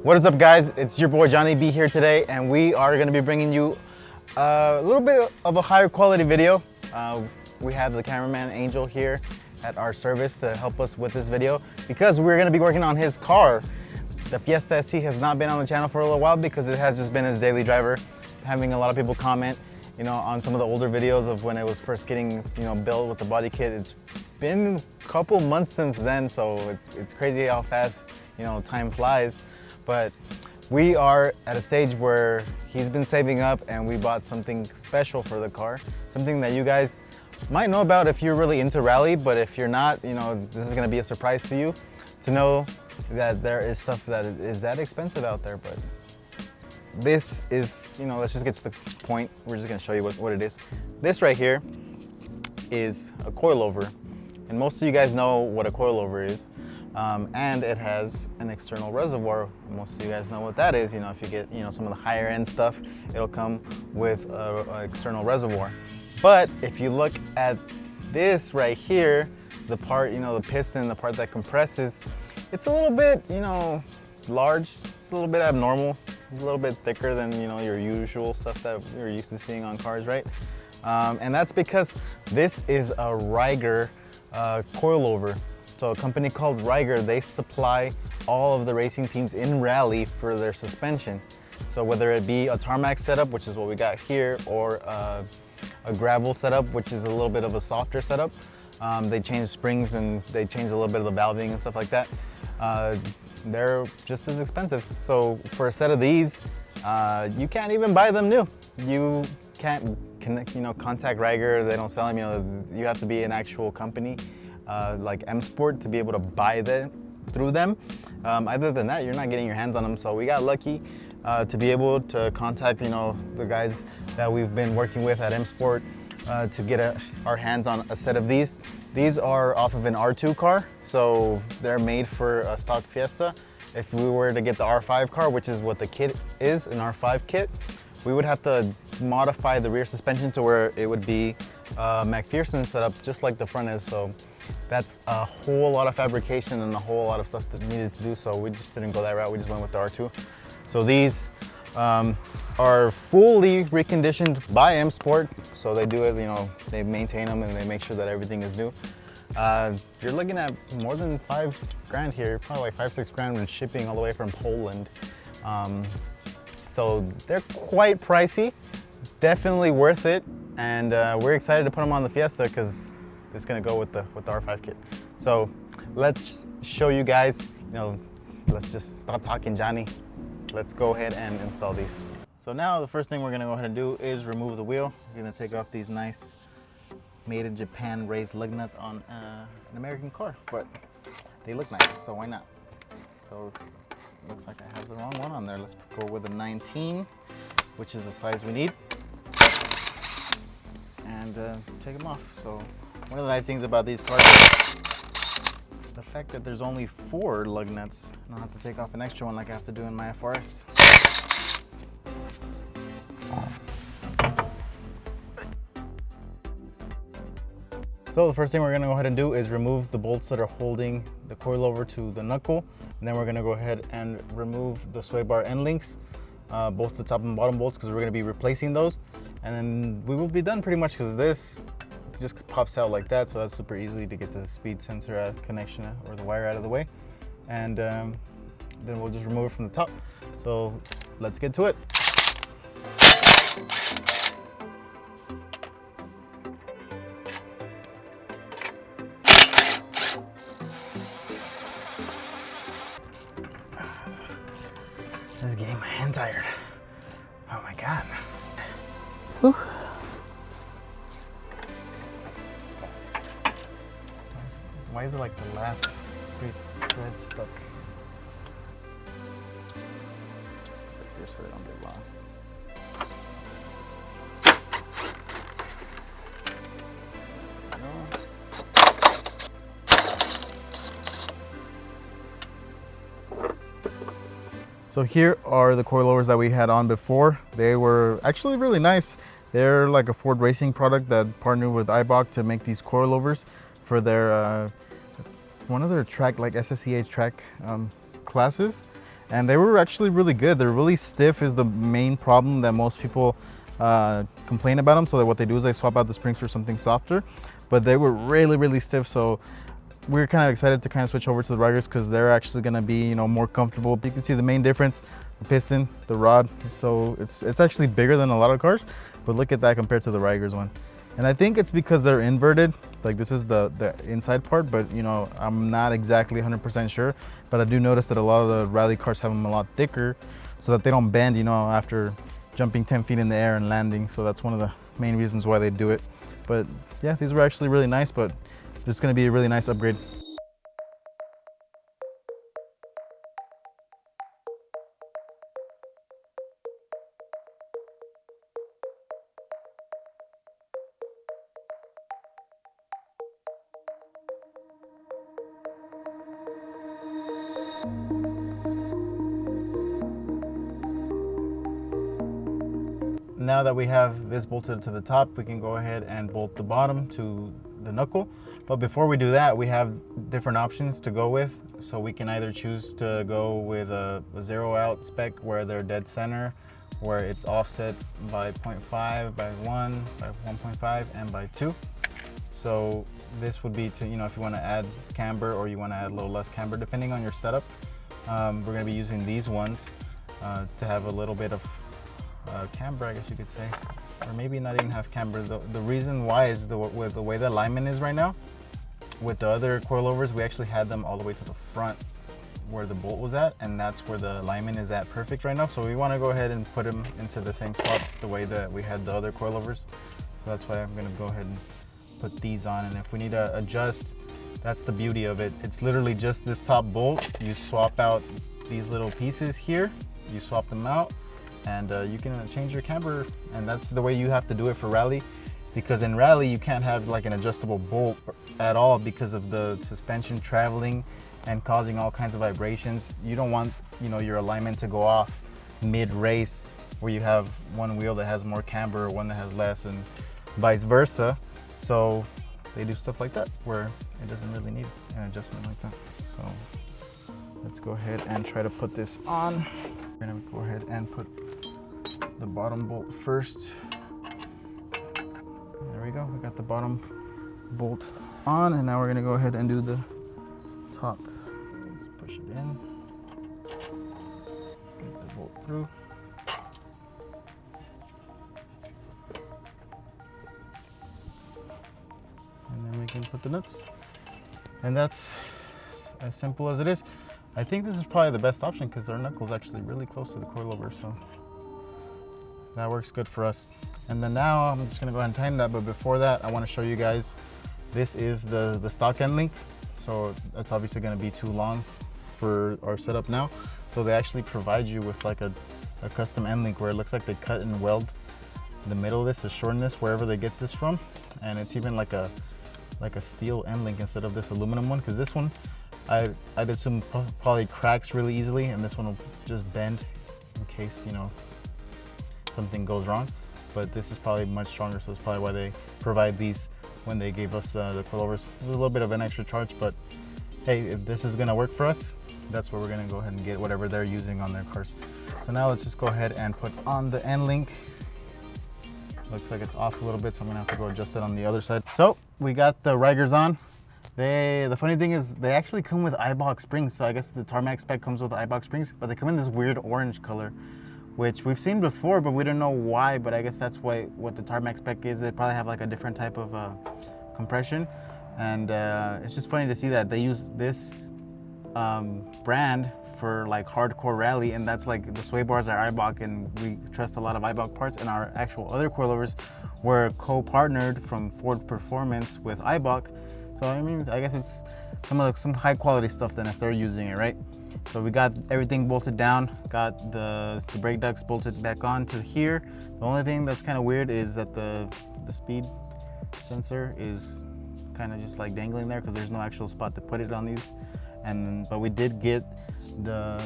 What is up, guys? It's your boy Johnny B here today, and we are going to be bringing you a little bit of a higher quality video. We have the cameraman Angel here at our service to help us with this video because we're going to be working on his car. The Fiesta ST has not been on the channel for a little while because it has just been his daily driver. Having a lot of people comment, on some of the older videos of when it was first getting, built with the body kit. It's been a couple months since then, so it's crazy how fast, time flies. But we are at a stage where he's been saving up and we bought something special for the car. Something that you guys might know about if you're really into rally, but if you're not, this is gonna be a surprise to you to know that there is stuff that is that expensive out there. But this is, let's just get to the point. We're just gonna show you what it is. This right here is a coilover. And most of you guys know what a coilover is. And it has an external reservoir. Most of you guys know what that is. If you get, some of the higher end stuff, it'll come with an external reservoir. But if you look at this right here, the part, the piston, the part that compresses, it's a little bit, large. It's a little bit abnormal. It's a little bit thicker than, your usual stuff that you're used to seeing on cars, right? And that's because this is a Reiger coilover. So a company called Reiger, they supply all of the racing teams in rally for their suspension. So whether it be a tarmac setup, which is what we got here, or a gravel setup, which is a little bit of a softer setup, they change springs and they change a little bit of the valving and stuff like that. They're just as expensive. So for a set of these, you can't even buy them new. You can't contact Reiger, they don't sell them. You have to be an actual company like M-Sport to be able to buy them through them. Other than that, you're not getting your hands on them. So we got lucky to be able to contact the guys that we've been working with at M-Sport to get our hands on a set of these. These are off of an R2 car, so they're made for a stock Fiesta. If we were to get the R5 car, which is what the kit is, an R5 kit, we would have to modify the rear suspension to where it would be McPherson setup, just like the front is. So that's a whole lot of fabrication and a whole lot of stuff that needed to do. So we just didn't go that route. We just went with the R2. So these are fully reconditioned by M-Sport. So they do it, they maintain them and they make sure that everything is new. You're looking at more than $5 grand here, probably like $5-6 grand when shipping all the way from Poland. So they're quite pricey, definitely worth it. And we're excited to put them on the Fiesta because it's gonna go with the R5 kit. So let's show you guys, let's just stop talking Johnny. Let's go ahead and install these. So now the first thing we're gonna go ahead and do is remove the wheel. We're gonna take off these nice made in Japan raised lug nuts on an American car, but they look nice, so why not? So it looks like I have the wrong one on there. Let's go with a 19, which is the size we need, and take them off. So one of the nice things about these cars, the fact that there's only 4 lug nuts. I don't have to take off an extra one like I have to do in my FRS. So the first thing we're gonna go ahead and do is remove the bolts that are holding the coilover to the knuckle. And then we're gonna go ahead and remove the sway bar end links, both the top and bottom bolts, because we're gonna be replacing those. And then we will be done pretty much, because this just pops out like that. So that's super easy to get the speed sensor connection or the wire out of the way. And then we'll just remove it from the top. So let's get to it. This is getting my hand tired. Oh my God. Whew. Why is it like the last 3 threads stuck? Here so they don't get lost. So here are the coilovers that we had on before. They were actually really nice. They're like a Ford racing product that partnered with iBach to make these coilovers for their one of their track, like SSCH track classes. and they were actually really good. They're really stiff is the main problem that most people complain about them. So that what they do is they swap out the springs for something softer, but they were really stiff. So we're kind of excited to kind of switch over to the Reigers because they're actually going to be, you know, more comfortable. You can see the main difference, the piston, the rod. So it's actually bigger than a lot of cars, but look at that compared to the Reigers one. And I think it's because they're inverted. Like this is the inside part, but you know, I'm not exactly 100% sure, but I do notice that a lot of the rally cars have them a lot thicker so that they don't bend, you know, after jumping 10 feet in the air and landing. So that's one of the main reasons why they do it. But yeah, these were actually really nice, but this is going to be a really nice upgrade. Now that we have this bolted to the top, we can go ahead and bolt the bottom to the knuckle. But before we do that, we have different options to go with. So we can either choose to go with a 0 out spec where they're dead center, where it's offset by 0.5, by 1, by 1.5, and by 2. So this would be to, you know, if you want to add camber or you want to add a little less camber, depending on your setup. We're going to be using these ones to have a little bit of camber, I guess you could say, or maybe not even have camber. The reason why is with the way the alignment is right now. With the other coilovers, we actually had them all the way to the front where the bolt was at, and that's where the alignment is at perfect right now. So we want to go ahead and put them into the same spot the way that we had the other coilovers. So that's why I'm going to go ahead and put these on, and if we need to adjust, that's the beauty of it. It's literally just this top bolt. You swap out these little pieces here, you swap them out, and you can change your camber. And that's the way you have to do it for rally, because in rally you can't have like an adjustable bolt at all because of the suspension traveling and causing all kinds of vibrations. You don't want, you know, your alignment to go off mid-race where you have one wheel that has more camber or one that has less, and vice versa. So they do stuff like that where it doesn't really need an adjustment like that. So let's go ahead and try to put this on. We're gonna go ahead and put the bottom bolt first. There we go, we got the bottom bolt on, and now we're gonna go ahead and do the top. Let's push it in, get the bolt through. And then we can put the nuts. And that's as simple as it is. I think this is probably the best option because our knuckle is actually really close to the coilover, so that works good for us. And then now I'm just gonna go ahead and tighten that, but before that I want to show you guys, this is the stock end link. So that's obviously gonna be too long for our setup now. So they actually provide you with like a custom end link where it looks like they cut and weld the middle of this to shorten this wherever they get this from. And it's even like a steel end link instead of this aluminum one, because this one I'd assume probably cracks really easily, and this one will just bend in case, you know, something goes wrong. But this is probably much stronger, so it's probably why they provide these when they gave us the coilovers. It was a little bit of an extra charge, but hey, if this is gonna work for us, that's where we're gonna go ahead and get whatever they're using on their cars. So now let's just go ahead and put on the end link. Looks like it's off a little bit, so I'm gonna have to go adjust it on the other side. So we got the Reigers on. The funny thing is they actually come with eyebox springs. So I guess the tarmac spec comes with eyebox springs, but they come in this weird orange color, which we've seen before, but we don't know why. But I guess that's what the tarmac spec is. They probably have like a different type of compression. And it's just funny to see that they use this brand for like hardcore rally, and that's like the sway bars are Eibach, and we trust a lot of Eibach parts, and our actual other coilovers were co-partnered from Ford Performance with Eibach. So I mean, I guess it's some high quality stuff then if they're using it, right? So we got everything bolted down, got the brake ducts bolted back on to here. The only thing that's kind of weird is that the speed sensor is kind of just like dangling there because there's no actual spot to put it on these. But we did get the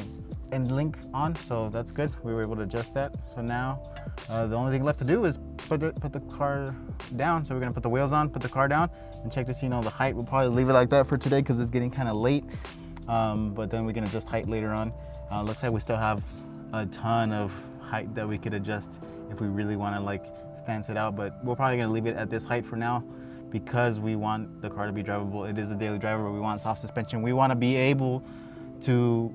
end link on, so that's good. We were able to adjust that. So now the only thing left to do is put the car down. So we're gonna put the wheels on, put the car down, and check to see, you know, the height. We'll probably leave it like that for today because it's getting kind of late. but then we can adjust height later on. Looks like we still have a ton of height that we could adjust if we really want to like stance it out, but we're probably going to leave it at this height for now because we want the car to be drivable. It is a daily driver. We want soft suspension. We want to be able to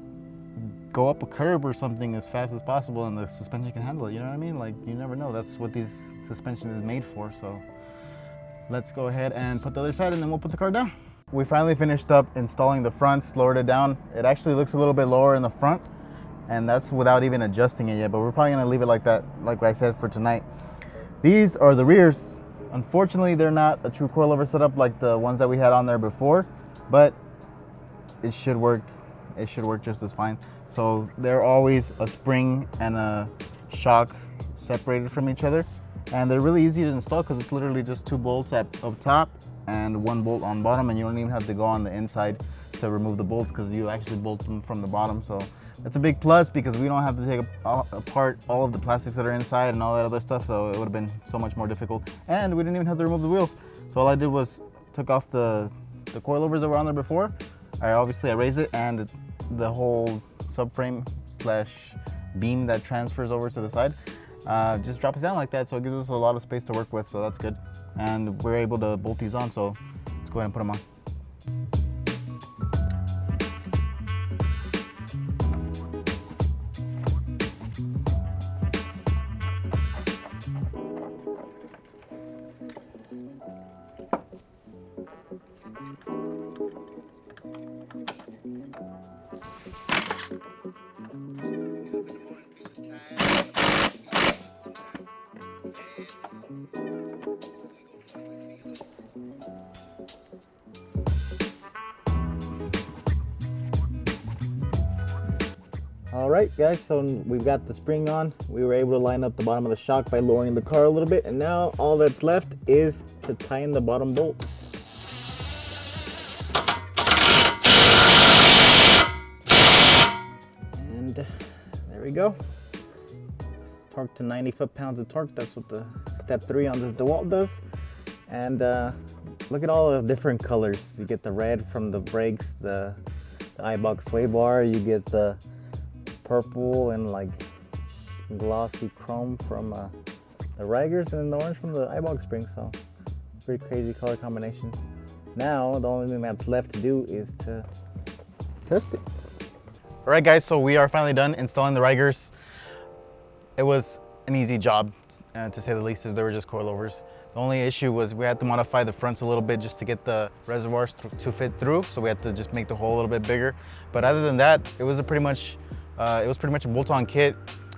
go up a curb or something as fast as possible and the suspension can handle it, you know what I mean? Like, you never know. That's what these suspension is made for. So let's go ahead and put the other side and then we'll put the car down. We finally finished up installing the fronts, lowered it down. It actually looks a little bit lower in the front, and that's without even adjusting it yet, but we're probably gonna leave it like that, like I said, for tonight. These are the rears. Unfortunately, they're not a true coilover setup like the ones that we had on there before, but it should work. It should work just as fine. So they're always a spring and a shock separated from each other. And they're really easy to install because it's literally just 2 bolts up top and 1 bolt on bottom, and you don't even have to go on the inside to remove the bolts because you actually bolt them from the bottom. So that's a big plus because we don't have to take apart all of the plastics that are inside and all that other stuff. So it would have been so much more difficult. And we didn't even have to remove the wheels. So all I did was took off the coilovers that were on there before. I raised it, and the whole subframe slash beam that transfers over to the side just drops down like that, so it gives us a lot of space to work with, so that's good. And we're able to bolt these on, so let's go ahead and put them on. All right, guys, so we've got the spring on. We were able to line up the bottom of the shock by lowering the car a little bit, and now all that's left is to tighten the bottom bolt. And there we go. It's torqued to 90 foot-pounds of torque. That's what the step 3 on this DeWalt does. And look at all the different colors. You get the red from the brakes, the iBox sway bar, you get the purple and like glossy chrome from the Reigers, and then the orange from the iBox spring. So pretty crazy color combination. Now the only thing that's left to do is to test it. All right, guys, so we are finally done installing the Reigers. It was an easy job, to say the least. They were just coilovers. The only issue was we had to modify the fronts a little bit just to get the reservoirs to fit through, so we had to just make the hole a little bit bigger. But other than that, it was pretty much a bolt-on kit,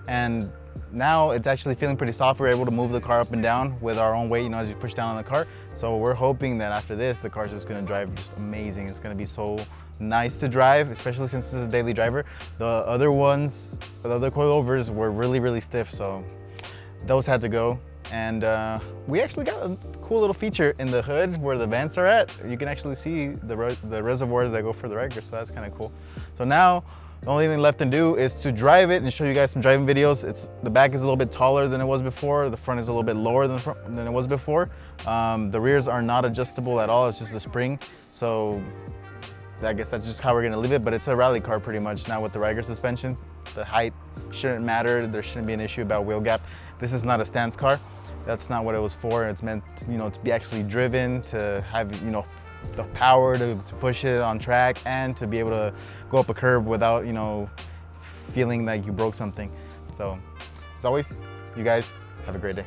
and now it's actually feeling pretty soft. We're able to move the car up and down with our own weight, you know, as you push down on the car. So we're hoping that after this, the car's just gonna drive just amazing. It's gonna be so nice to drive, especially since this is a daily driver. The other ones, the other coilovers were really, really stiff, so those had to go. And we actually got a cool little feature in the hood where the vents are at. You can actually see the reservoirs that go for the Reiger, so that's kind of cool. So now the only thing left to do is to drive it and show you guys some driving videos. The back is a little bit taller than it was before. The front is a little bit lower than it was before. The rears are not adjustable at all. It's just a spring. So I guess that's just how we're gonna leave it, but it's a rally car pretty much now with the Reiger suspension. The height shouldn't matter. There shouldn't be an issue about wheel gap. This is not a stance car. That's not what it was for. It's meant, you know, to be actually driven, to have, you know, the power to push it on track and to be able to go up a curb without, you know, feeling like you broke something. So as always, you guys have a great day.